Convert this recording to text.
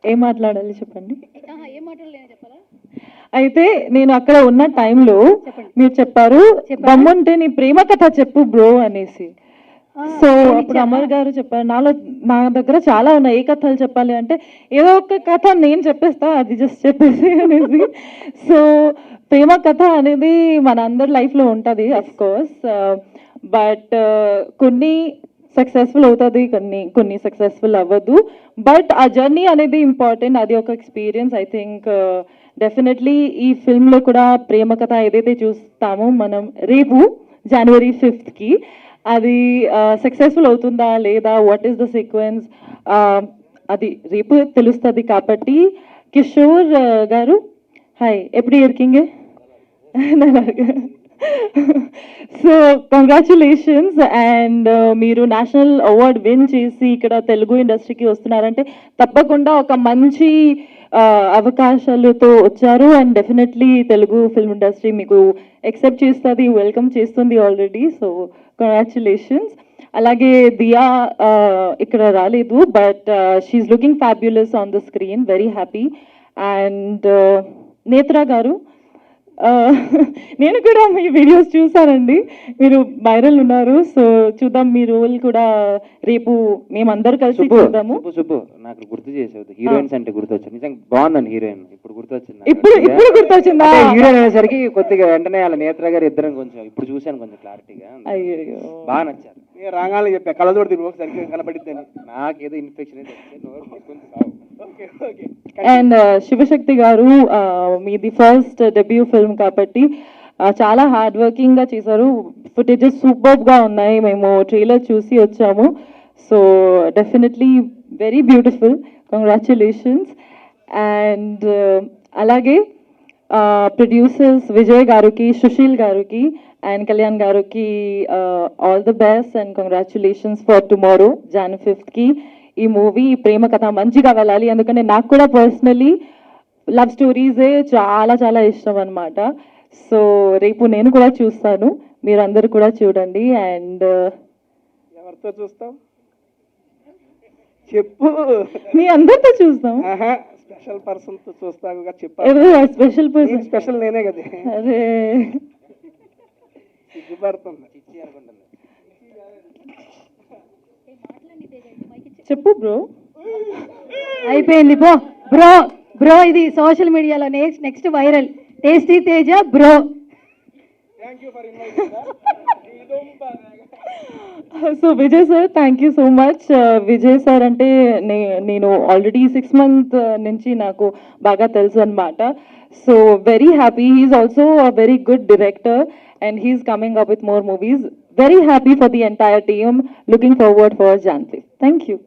ఏం మాట్లాడాలి చెప్పండి. ఏం మాట్లాడలేదు చెప్పాలా? అయితే నేను అక్కడ ఉన్న టైంలో చెప్పండి. మీరు చెప్పారు దమ్ముంటే నీ ప్రేమ కథ చెప్పు బ్రో అనేసి. సో అప్పుడు అమర్ గారు చెప్పారు నా దగ్గర చాలా ఉన్నాయి, ఏ కథలు చెప్పాలి అంటే ఏదో ఒక కథ నేను చెప్పేస్తా, అది జస్ట్ చెప్పేసి అనేసి. సో ప్రేమ కథ అనేది మన అందరి లైఫ్లో ఉంటుంది అఫ్ కోర్స్, బట్ కొన్ని సక్సెస్ఫుల్ అవుతుంది, కొన్ని సక్సెస్ఫుల్ అవ్వదు. బట్ ఆ జర్నీ అనేది ఇంపార్టెంట్, అది ఒక ఎక్స్పీరియన్స్. ఐ థింక్ డెఫినెట్లీ ఈ ఫిల్మ్లో కూడా ప్రేమ కథ ఏదైతే చూస్తామో మనం రేపు జనవరి 5th అది సక్సెస్ఫుల్ అవుతుందా లేదా, వాట్ ఈస్ ద సీక్వెన్స్, అది రేపు తెలుస్తుంది. కాబట్టి కిషోర్ గారు హాయ్, ఎప్పుడు ఇరికింగే. సో కంగ్రాచులేషన్స్, అండ్ మీరు నేషనల్ అవార్డ్ విన్ చేసి ఇక్కడ తెలుగు ఇండస్ట్రీకి వస్తున్నారంటే తప్పకుండా ఒక మంచి అవకాశాలతో వచ్చారు, and definitely Telugu film industry మీకు ఎక్సెప్ట్ చేస్తుంది, వెల్కమ్ చేస్తుంది ఆల్రెడీ. So congratulations. అలాగే దియా ఇక్కడ రాలేదు, but she's looking fabulous on the screen, very happy. And Netra గారు, నేను కూడా మీ వీడియోస్ చూసానండి, మీరు వైరల్ ఉన్నారు. సో చూద్దాం మీ రోల్ కూడా రేపు మేమందరూ కలిసి చూద్దాము. నాకు గుర్తు చేసేది హీరోయిన్స్ అంటే గుర్తొచ్చింది, నిజంగా బాగుందని హీరోయిన్ ఇప్పుడు గుర్తొచ్చింది. ఇప్పుడు గుర్తొచ్చిందా? హీరోయిన్ అనేసరికి కొద్దిగా వెంటనే వాళ్ళ నేత్ర గారు ఇద్దరం కొంచెం ఇప్పుడు చూశాను కొంచెం క్లారిటీగా, అయ్యో బాగా నచ్చారు. రాగానే చెప్పా కళ్ళతోటి సరిగ్గా కనపడిద్దని, నాకేదో ఇన్ఫెక్షన్ అండ్ శివశక్తి గారు, మీది ఫస్ట్ డెబ్యూ ఫిల్మ్ కాబట్టి చాలా హార్డ్ వర్కింగ్ గా చేశారు, ఫుటేజెస్ సూపర్ గా ఉన్నాయి, మేము ట్రైలర్ చూసి వచ్చాము. So definitely very beautiful, congratulations. And అలాగే ప్రొడ్యూసర్స్ విజయ్ గారికి, సుశీల్ గారికి అండ్ కళ్యాణ్ గారికి all the best and congratulations for tomorrow Jan 5th. ఈ మూవీ ప్రేమ కథ మంచిగా వెళ్ళాలి, ఎందుకంటే నాకు కూడా పర్సనలీ లవ్ స్టోరీసే చాలా చాలా ఇష్టం అనమాట. సో రేపు నేను కూడా చూస్తాను, మీరందరూ కూడా చూడండి. అండ్ ఎవరితో చూస్తాం చెప్పు? మీ అందరితో చూస్తాం. స్పెషల్ పర్సన్ తో చూస్తావు చెప్పాలి. Special person? స్పెషల్ నేనే కదా. అరే సిగ్గుపడుతుంది. చెప్పు బ్రో. అయిపోయింది పో బ్రో. బ్రో ఇది సోషల్ మీడియాలో next viral, tasty Teja bro. So Vijay sir, thank you so much. Vijay sir అంటే నేను ఆల్రెడీ 6 months నుంచి నాకు బాగా తెలుసు అనమాట. So very happy, he's also a very good director and he's coming up with more movies. Very happy for the entire team. Looking forward for Jan 5th. Thank you.